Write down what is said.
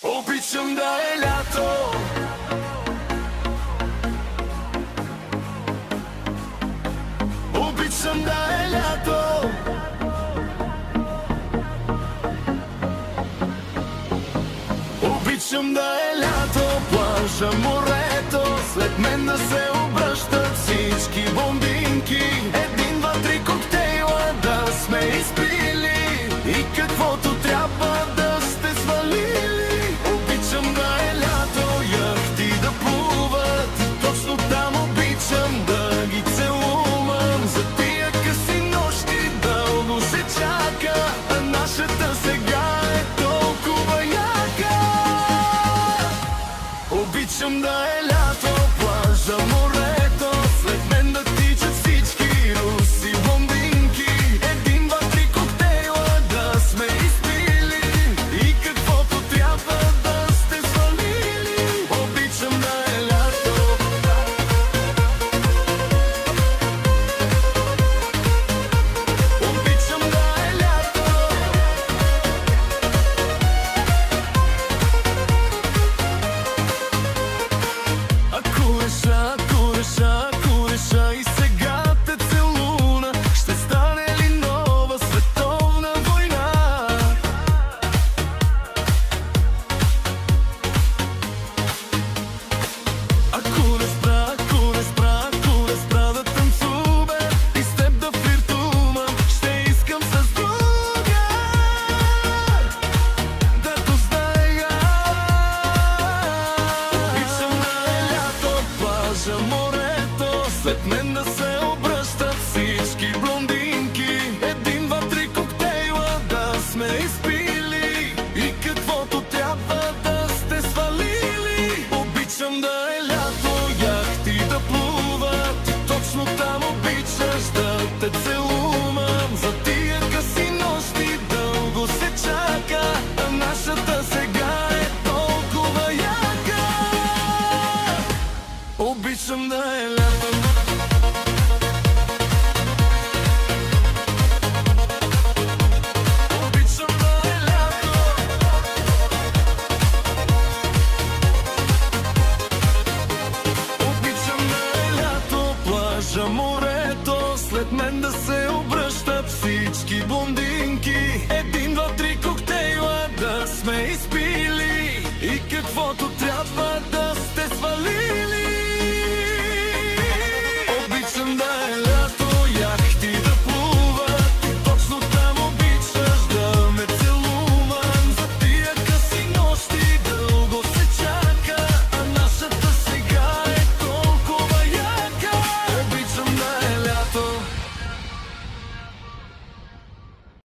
Обичам да е лято. Обичам да е лято. Обичам да е лято, плажа, морето, след мен да се обръщат всички блондинки. Един, два, три коктейла да сме изпили и каквото трябва да сте свалили. Обичам да е лято, яхти да плуват, точно там обичам да ги целувам. За тия къси нощи дълго се чака, а нашата сега е толкова яка. Обичам да е лято, плажа, морето, след мен да тичат всички руси блондинки. Един, два, три коктейла да сме изпили и каквото трябва да сте свалили. Обичам да е лято. Обичам да е лято. Ако реша и сега те целуна, ще стане ли нова световна война? Ако не спра да танцувам и с теб да флиртувам, ще искам с друга да то знае. Обичам да е лято, плажа, морето, след мен да се обръщат всички блондинки. Един, два, три коктейла да сме изпили и каквото трябва да сте свалили. Обичам да е лято, яхти да плуват и точно там обичаш да те целувам. За тия къси нощи дълго се чака, а нашата сега е толкова яка. Обичам да е лято. Обичам да е лято. Обичам да е лято, плажа, морето, след мен да се обръщат всички блондинки. Един, два, три коктейла да сме изпили и каквото трябва да